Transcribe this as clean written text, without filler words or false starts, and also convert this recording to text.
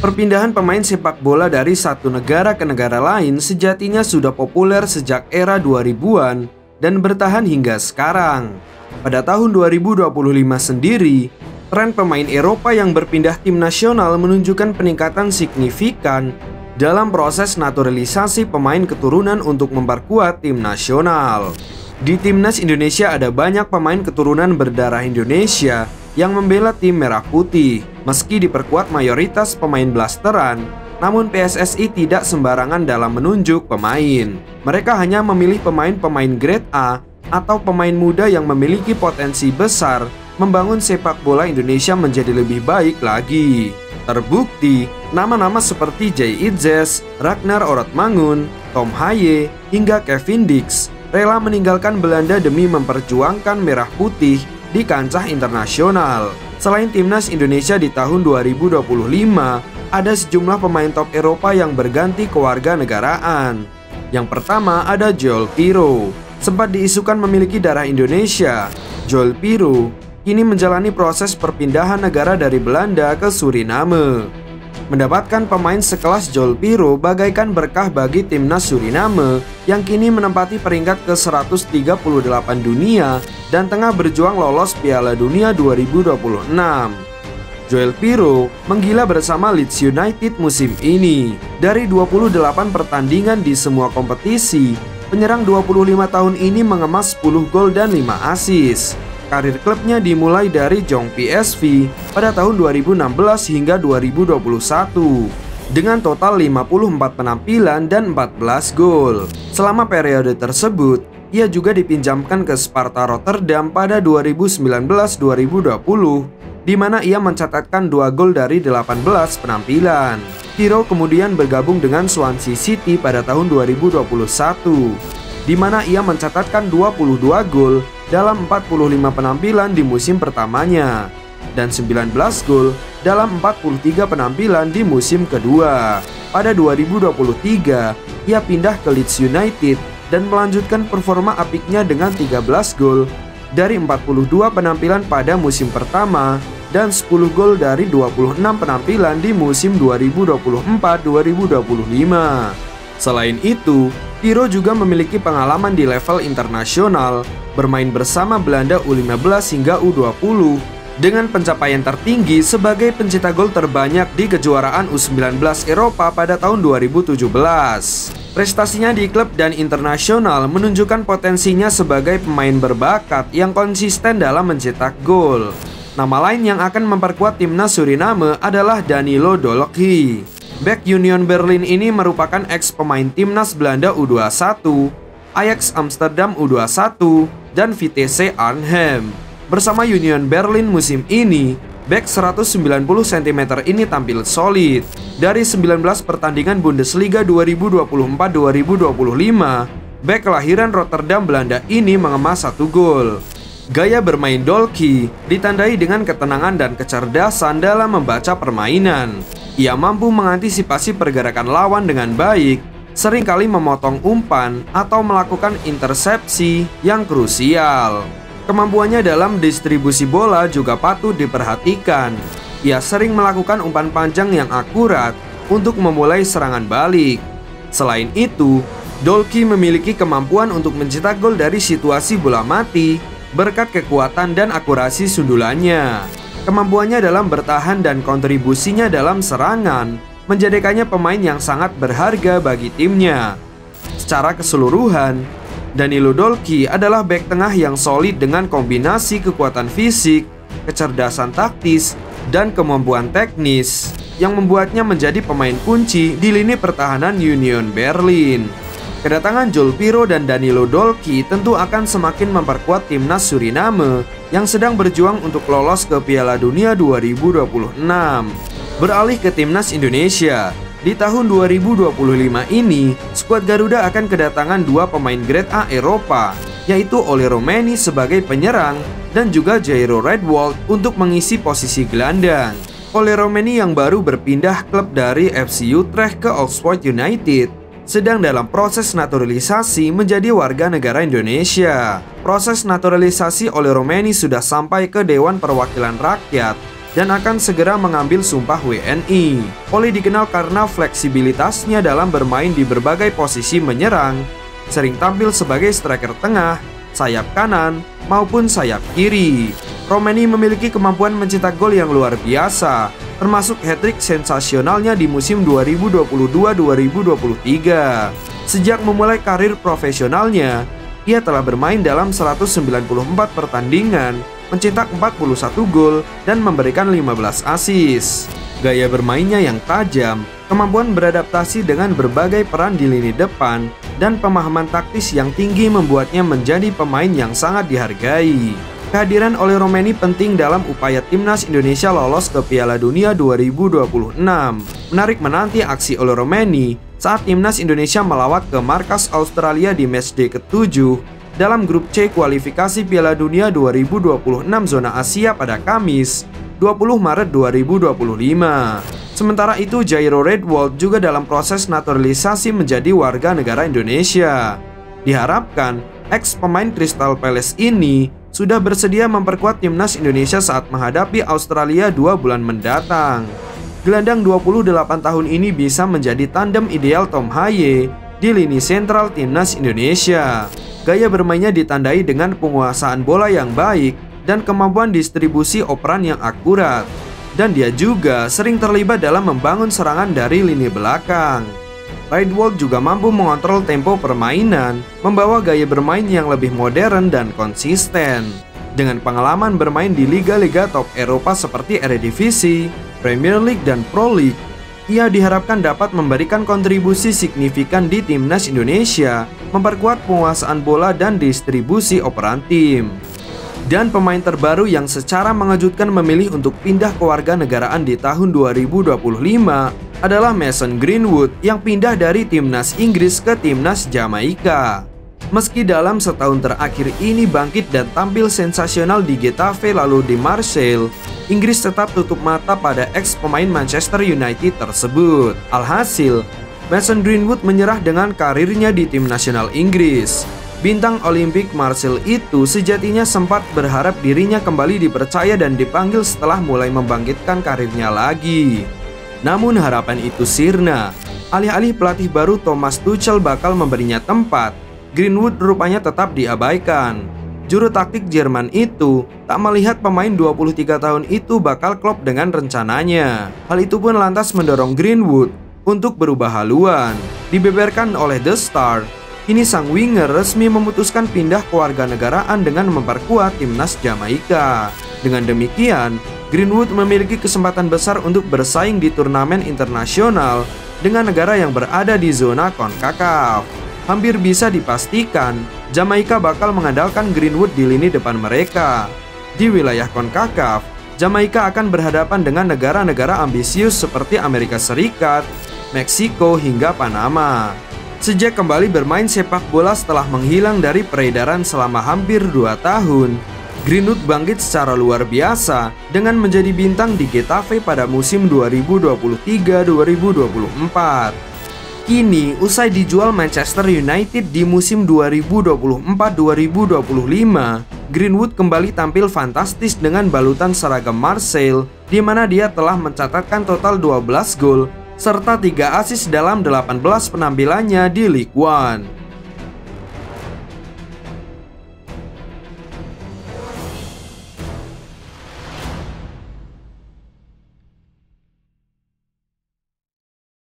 Perpindahan pemain sepak bola dari satu negara ke negara lain sejatinya sudah populer sejak era 2000-an dan bertahan hingga sekarang. Pada tahun 2025 sendiri, tren pemain Eropa yang berpindah tim nasional menunjukkan peningkatan signifikan dalam proses naturalisasi pemain keturunan untuk memperkuat tim nasional. Di timnas Indonesia ada banyak pemain keturunan berdarah Indonesia yang membela tim merah putih. Meski diperkuat mayoritas pemain blasteran, namun PSSI tidak sembarangan dalam menunjuk pemain. Mereka hanya memilih pemain-pemain grade A atau pemain muda yang memiliki potensi besar membangun sepak bola Indonesia menjadi lebih baik lagi. Terbukti, nama-nama seperti Jay Itzes, Ragnar Orotmangun, Tom Haye, hingga Kevin Dix rela meninggalkan Belanda demi memperjuangkan merah putih di kancah internasional. Selain timnas Indonesia di tahun 2025, ada sejumlah pemain top Eropa yang berganti kewarganegaraan. Yang pertama ada Joel Pirou. Sempat diisukan memiliki darah Indonesia, Joel Pirou kini menjalani proses perpindahan negara dari Belanda ke Suriname. Mendapatkan pemain sekelas Joel Pirou bagaikan berkah bagi timnas Suriname yang kini menempati peringkat ke-138 dunia dan tengah berjuang lolos Piala Dunia 2026. Joel Pirou menggila bersama Leeds United musim ini. Dari 28 pertandingan di semua kompetisi, penyerang 25 tahun ini mengemas 10 gol dan 5 assist. Karir klubnya dimulai dari Jong PSV pada tahun 2016 hingga 2021 dengan total 54 penampilan dan 14 gol. Selama periode tersebut, ia juga dipinjamkan ke Sparta Rotterdam pada 2019-2020 di mana ia mencatatkan 2 gol dari 18 penampilan. Pirou kemudian bergabung dengan Swansea City pada tahun 2021 di mana ia mencatatkan 22 gol dalam 45 penampilan di musim pertamanya dan 19 gol dalam 43 penampilan di musim kedua. Pada 2023, ia pindah ke Leeds United dan melanjutkan performa apiknya dengan 13 gol dari 42 penampilan pada musim pertama dan 10 gol dari 26 penampilan di musim 2024-2025. Selain itu, Pirou juga memiliki pengalaman di level internasional, bermain bersama Belanda U15 hingga U20 dengan pencapaian tertinggi sebagai pencetak gol terbanyak di kejuaraan U19 Eropa pada tahun 2017. Prestasinya di klub dan internasional menunjukkan potensinya sebagai pemain berbakat yang konsisten dalam mencetak gol. Nama lain yang akan memperkuat timnas Suriname adalah Danilo Dolki. Bek Union Berlin ini merupakan ex-pemain timnas Belanda U21, Ajax Amsterdam U21, dan Vitesse Arnhem. Bersama Union Berlin musim ini, bek 190 cm ini tampil solid. Dari 19 pertandingan Bundesliga 2024-2025, bek kelahiran Rotterdam Belanda ini mengemas 1 gol. Gaya bermain Dolki ditandai dengan ketenangan dan kecerdasan dalam membaca permainan. Ia mampu mengantisipasi pergerakan lawan dengan baik, seringkali memotong umpan atau melakukan intersepsi yang krusial. Kemampuannya dalam distribusi bola juga patut diperhatikan. Ia sering melakukan umpan panjang yang akurat untuk memulai serangan balik. Selain itu, Dolki memiliki kemampuan untuk mencetak gol dari situasi bola mati berkat kekuatan dan akurasi sundulannya. Kemampuannya dalam bertahan dan kontribusinya dalam serangan menjadikannya pemain yang sangat berharga bagi timnya. Secara keseluruhan, Danilo Dolki adalah bek tengah yang solid dengan kombinasi kekuatan fisik, kecerdasan taktis, dan kemampuan teknis yang membuatnya menjadi pemain kunci di lini pertahanan Union Berlin. Kedatangan Joel Pirou dan Danilo Dolki tentu akan semakin memperkuat timnas Suriname yang sedang berjuang untuk lolos ke Piala Dunia 2026. Beralih ke timnas Indonesia, di tahun 2025 ini, skuad Garuda akan kedatangan 2 pemain grade A Eropa, yaitu Oli Romeni sebagai penyerang dan juga Jairo Redwold untuk mengisi posisi gelandang. Oli Romeni yang baru berpindah klub dari FC Utrecht ke Oxford United sedang dalam proses naturalisasi menjadi warga negara Indonesia. Proses naturalisasi Oli Romeni sudah sampai ke Dewan Perwakilan Rakyat dan akan segera mengambil sumpah WNI. Oli dikenal karena fleksibilitasnya dalam bermain di berbagai posisi menyerang, sering tampil sebagai striker tengah, sayap kanan, maupun sayap kiri. Romeni memiliki kemampuan mencetak gol yang luar biasa, termasuk hat-trick sensasionalnya di musim 2022-2023. Sejak memulai karir profesionalnya, ia telah bermain dalam 194 pertandingan, mencetak 41 gol, dan memberikan 15 assist. Gaya bermainnya yang tajam, kemampuan beradaptasi dengan berbagai peran di lini depan, dan pemahaman taktis yang tinggi membuatnya menjadi pemain yang sangat dihargai. Kehadiran Oli Romeni penting dalam upaya timnas Indonesia lolos ke Piala Dunia 2026. Menarik menanti aksi Oli Romeni saat timnas Indonesia melawat ke markas Australia di matchday ke-7 dalam grup C kualifikasi Piala Dunia 2026 zona Asia pada Kamis, 20 Maret 2025. Sementara itu, Jairo Redwold juga dalam proses naturalisasi menjadi warga negara Indonesia. Diharapkan, ex-pemain Crystal Palace ini sudah bersedia memperkuat timnas Indonesia saat menghadapi Australia 2 bulan mendatang. Gelandang 28 tahun ini bisa menjadi tandem ideal Tom Haye di lini sentral timnas Indonesia. Gaya bermainnya ditandai dengan penguasaan bola yang baik dan kemampuan distribusi operan yang akurat. Dan dia juga sering terlibat dalam membangun serangan dari lini belakang. Redwold juga mampu mengontrol tempo permainan, membawa gaya bermain yang lebih modern dan konsisten. Dengan pengalaman bermain di liga-liga top Eropa seperti Eredivisie, Premier League, dan Pro League, ia diharapkan dapat memberikan kontribusi signifikan di timnas Indonesia, memperkuat penguasaan bola dan distribusi operan tim. Dan pemain terbaru yang secara mengejutkan memilih untuk pindah kewarganegaraan di tahun 2025 adalah Mason Greenwood yang pindah dari timnas Inggris ke timnas Jamaika. Meski dalam setahun terakhir ini bangkit dan tampil sensasional di Getafe lalu di Marseille, Inggris tetap tutup mata pada ex-pemain Manchester United tersebut. Alhasil, Mason Greenwood menyerah dengan karirnya di tim nasional Inggris. Bintang Olimpik Marseille itu sejatinya sempat berharap dirinya kembali dipercaya dan dipanggil setelah mulai membangkitkan karirnya lagi. Namun harapan itu sirna. Alih-alih pelatih baru Thomas Tuchel bakal memberinya tempat, Greenwood rupanya tetap diabaikan. Juru taktik Jerman itu tak melihat pemain 23 tahun itu bakal klop dengan rencananya. Hal itu pun lantas mendorong Greenwood untuk berubah haluan. Dibeberkan oleh The Star, kini sang winger resmi memutuskan pindah kewarganegaraan dengan memperkuat timnas Jamaika. Dengan demikian, Greenwood memiliki kesempatan besar untuk bersaing di turnamen internasional dengan negara yang berada di zona CONCACAF. Hampir bisa dipastikan, Jamaika bakal mengandalkan Greenwood di lini depan mereka. Di wilayah CONCACAF, Jamaika akan berhadapan dengan negara-negara ambisius seperti Amerika Serikat, Meksiko, hingga Panama. Sejak kembali bermain sepak bola setelah menghilang dari peredaran selama hampir 2 tahun, Greenwood bangkit secara luar biasa dengan menjadi bintang di Getafe pada musim 2023-2024. Kini, usai dijual Manchester United di musim 2024-2025, Greenwood kembali tampil fantastis dengan balutan seragam Marseille, di mana dia telah mencatatkan total 12 gol serta 3 assist dalam 18 penampilannya di Ligue 1.